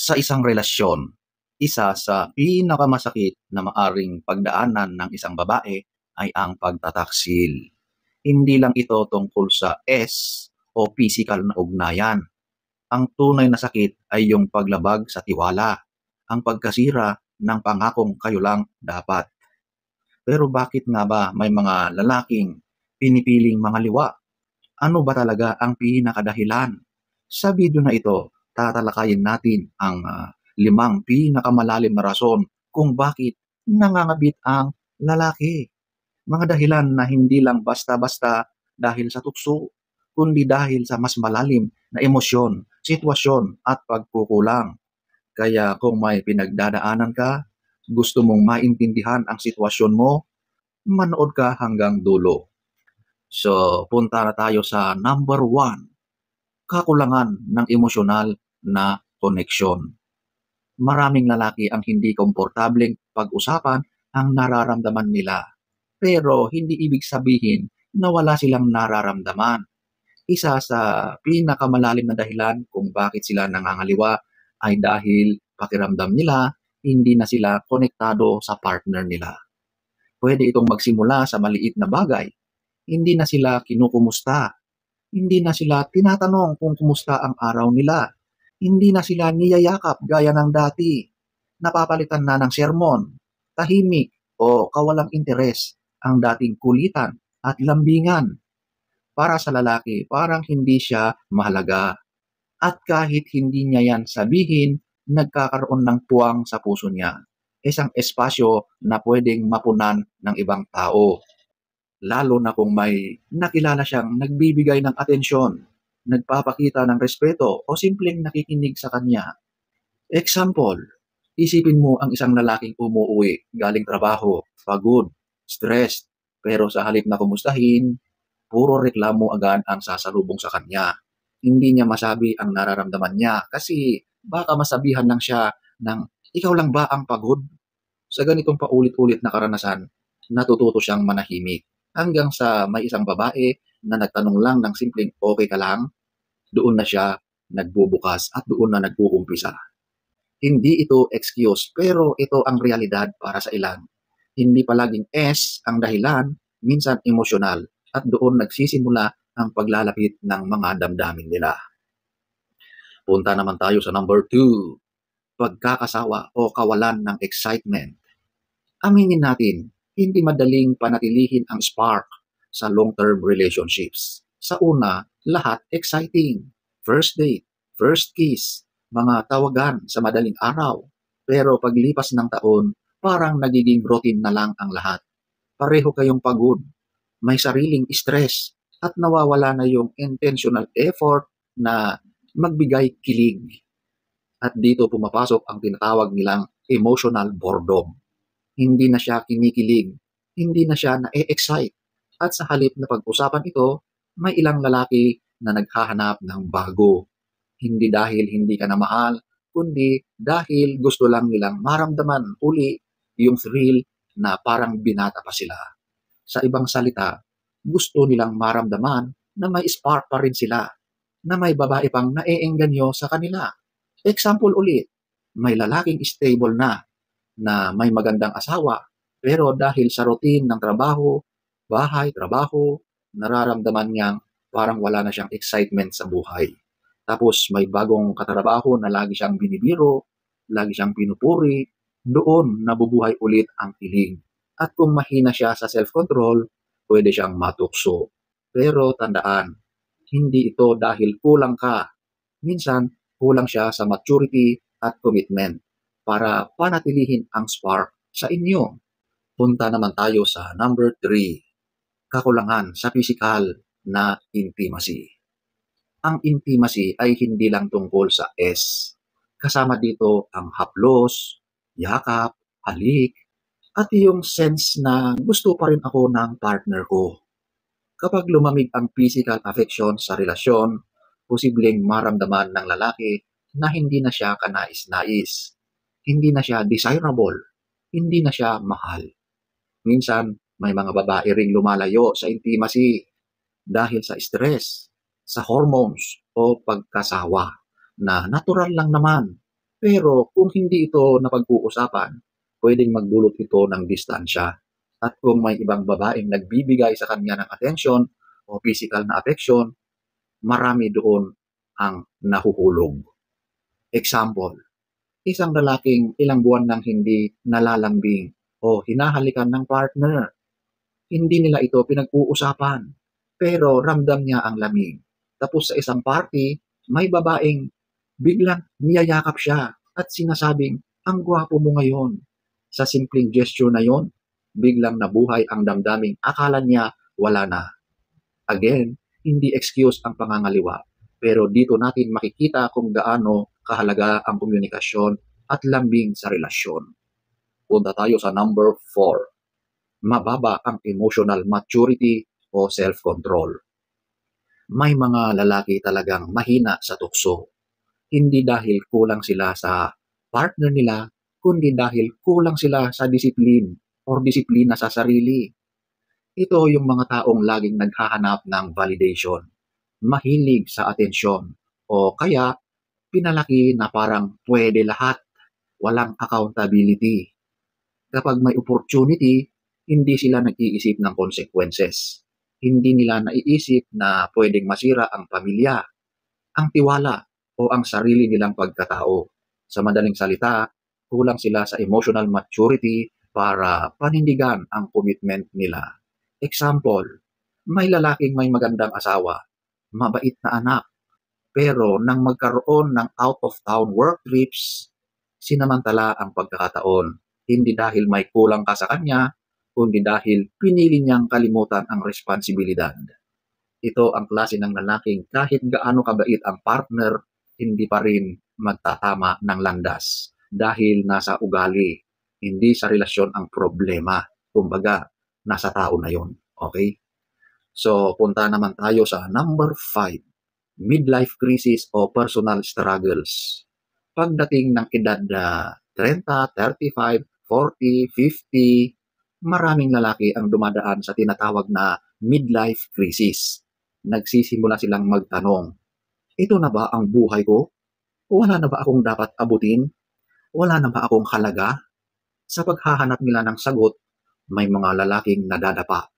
Sa isang relasyon, isa sa pinakamasakit na maaring pagdaanan ng isang babae ay ang pagtataksil. Hindi lang ito tungkol sa o physical na ugnayan. Ang tunay na sakit ay yung paglabag sa tiwala, ang pagkasira ng pangakong kayo lang dapat. Pero bakit nga ba may mga lalaking pinipiling mga liwa? Ano ba talaga ang pinakadahilan? Sa video na ito, tatalakayin natin ang 5 pinakamalalim na rason kung bakit nangangabit ang lalaki. Mga dahilan na hindi lang basta-basta dahil sa tukso, kundi dahil sa mas malalim na emosyon, sitwasyon at pagkukulang. Kaya kung may pinagdadaanan ka, gusto mong maintindihan ang sitwasyon mo, manood ka hanggang dulo. So, punta na tayo sa number 1, kakulangan ng emosyonal na koneksyon. Maraming lalaki ang hindi komportableng pag-usapan ang nararamdaman nila. Pero hindi ibig sabihin na wala silang nararamdaman. Isa sa pinakamalalim na dahilan kung bakit sila nangangaliwa ay dahil pakiramdam nila hindi na sila konektado sa partner nila. Pwede itong magsimula sa maliit na bagay. Hindi na sila kinukumusta. Hindi na sila tinatanong kung kumusta ang araw nila. Hindi na sila niyayakap gaya ng dati. Napapalitan na ng sermon, tahimik o kawalang interes ang dating kulitan at lambingan. Para sa lalaki, parang hindi siya mahalaga. At kahit hindi niya yan sabihin, nagkakaroon ng puwang sa puso niya. Isang espasyo na pwedeng mapunan ng ibang tao. Lalo na kung may nakilala siyang nagbibigay ng atensyon, nagpapakita ng respeto o simpleng nakikinig sa kanya. Example, isipin mo ang isang lalaking umuuwi galing trabaho, pagod, stressed, pero sa halip na kumustahin, puro reklamo agad ang sasalubong sa kanya. Hindi niya masabi ang nararamdaman niya kasi baka masabihan lang siya ng, ikaw lang ba ang pagod? Sa ganitong paulit-ulit na karanasan, natututo siyang manahimik. Hanggang sa may isang babae na nagtanong lang ng simpleng okay ka lang, doon na siya nagbubukas at doon na nag-uumpisa. Hindi ito excuse pero ito ang realidad para sa ilan. Hindi palaging ang dahilan, minsan emosyonal at doon nagsisimula ang paglalapit ng mga damdamin nila. Punta naman tayo sa number 2, pagkakasawa o kawalan ng excitement. Aminin natin, hindi madaling panatilihin ang spark sa long-term relationships. Sa una, lahat exciting. First date, first kiss, mga tawagan sa madaling araw. Pero paglipas ng taon, parang nagiging routine na lang ang lahat. Pareho kayong pagod, may sariling stress, at nawawala na yung intentional effort na magbigay kilig. At dito pumapasok ang tinatawag nilang emotional boredom. Hindi na siya kinikilig, hindi na siya na-excite. At sa halip na pag-usapan ito, may ilang lalaki na naghahanap ng bago. Hindi dahil hindi ka na mahal, kundi dahil gusto lang nilang maramdaman uli yung thrill na parang binata pa sila. Sa ibang salita, gusto nilang maramdaman na may spark pa rin sila, na may babae pang naeengganyo sa kanila. Example ulit, may lalaking stable na may magandang asawa, pero dahil sa routine ng trabaho, bahay, trabaho, nararamdaman niyang parang wala na siyang excitement sa buhay. Tapos may bagong katrabaho na lagi siyang binibiro, lagi siyang pinupuri, doon nabubuhay ulit ang kilig. At kung mahina siya sa self-control, pwede siyang matukso. Pero tandaan, hindi ito dahil kulang ka. Minsan, kulang siya sa maturity at commitment para panatilihin ang spark sa inyo. Punta naman tayo sa number 3, kakulangan sa physical na intimacy. Ang intimacy ay hindi lang tungkol sa Kasama dito ang haplos, yakap, halik, at yung sense na gusto pa rin ako ng partner ko. Kapag lumamig ang physical affection sa relasyon, posibleng maramdaman ng lalaki na hindi na siya kanais-nais. Hindi na siya desirable, hindi na siya mahal. Minsan, may mga babae ring lumalayo sa intimacy dahil sa stress, sa hormones o pagkasawa na natural lang naman. Pero kung hindi ito napag-uusapan, pwedeng magdulot ito ng distansya. At kung may ibang babaeng nagbibigay sa kanya ng atensyon o physical na affection, marami doon ang nahuhulog. Example, isang lalaking ilang buwan nang hindi nalalambing o hinahalikan ng partner. Hindi nila ito pinag-uusapan, pero ramdam niya ang lamig. Tapos sa isang party, may babaeng biglang niyayakap siya at sinasabing, ang gwapo mo ngayon. Sa simpleng gesture na yon, biglang nabuhay ang damdaming akala niya wala na. Again, hindi excuse ang pangangaliwa, pero dito natin makikita kung gaano kahalaga ang komunikasyon at lambing sa relasyon. Punta tayo sa number 4. Mababa ang emotional maturity o self-control. May mga lalaki talagang mahina sa tukso. Hindi dahil kulang sila sa partner nila, kundi dahil kulang sila sa disiplin o disiplina sa sarili. Ito yung mga taong laging naghahanap ng validation, mahilig sa atensyon, o kaya pinalaki na parang pwede lahat, walang accountability. Kapag may opportunity, hindi sila nag-iisip ng consequences. Hindi nila naiisip na pwedeng masira ang pamilya, ang tiwala, o ang sarili nilang pagkatao. Sa madaling salita, kulang sila sa emotional maturity para panindigan ang commitment nila. Example, may lalaking may magandang asawa, mabait na anak, pero nang magkaroon ng out-of-town work trips, sinamantala ang pagkakataon. Hindi dahil may kulang ka sa kanya, kundi dahil pinili niyang kalimutan ang responsibilidad. Ito ang klase ng lalaking kahit gaano kabait ang partner, hindi pa rin magtatama ng landas dahil nasa ugali, hindi sa relasyon ang problema. Kumbaga, nasa tao na yon. Okay? So, punta naman tayo sa number 5. Midlife crisis o personal struggles. Pagdating ng edad na 30, 35, 40, 50, maraming lalaki ang dumadaan sa tinatawag na midlife crisis. Nagsisimula silang magtanong, ito na ba ang buhay ko? Wala na ba akong dapat abutin? Wala na ba akong halaga? Sa paghahanap nila ng sagot, may mga lalaking nadadapa.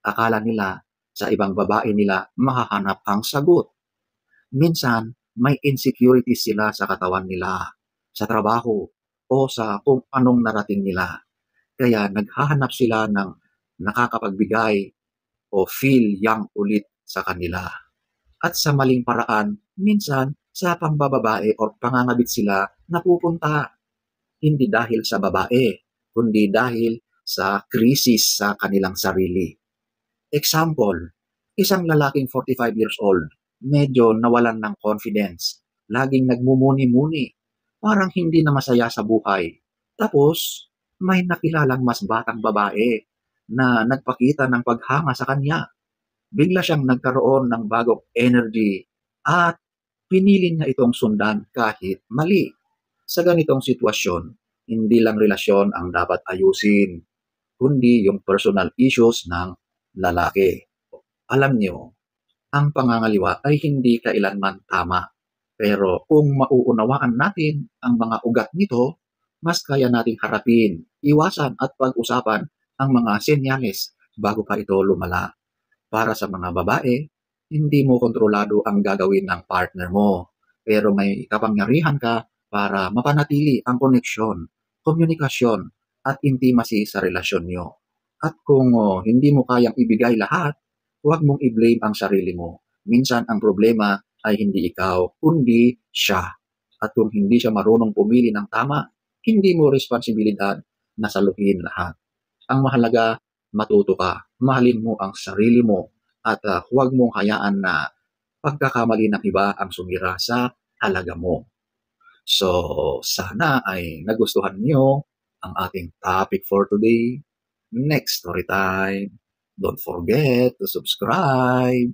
Akala nila sa ibang babae nila mahahanap ang sagot. Minsan, may insecurities sila sa katawan nila, sa trabaho, o sa kung anong narating nila. Kaya naghahanap sila ng nakakapagbigay o feel young ulit sa kanila. At sa maling paraan, minsan sa pambababae o pangangabit sila napupunta. Hindi dahil sa babae, kundi dahil sa krisis sa kanilang sarili. Example, isang lalaking 45 years old, medyo nawalan ng confidence, laging nagmumuni-muni, parang hindi na masaya sa buhay. Tapos, may nakilalang mas batang babae na nagpakita ng paghanga sa kanya. Bigla siyang nagkaroon ng bagong energy at pinili niya itong sundan kahit mali. Sa ganitong sitwasyon, hindi lang relasyon ang dapat ayusin, kundi yung personal issues ng lalaki. Alam niyo, ang pangangaliwa ay hindi kailanman tama. Pero kung mauunawaan natin ang mga ugat nito, mas kaya nating harapin, iwasan at pag-usapan ang mga senyales bago pa ito lumala. Para sa mga babae, hindi mo kontrolado ang gagawin ng partner mo, pero may kapangyarihan ka para mapanatili ang koneksyon, komunikasyon, at intimacy sa relasyon nyo. At kung hindi mo kayang ibigay lahat, huwag mong i-blame ang sarili mo. Minsan ang problema ay hindi ikaw, kundi siya. At kung hindi siya marunong pumili ng tama, hindi mo responsibilidad na saluhin lahat. Ang mahalaga, matuto ka, mahalin mo ang sarili mo, at huwag mong hayaan na pagkakamali ng iba ang sumira sa halaga mo. So, sana ay nagustuhan niyo ang ating topic for today. Next story time. Don't forget to subscribe.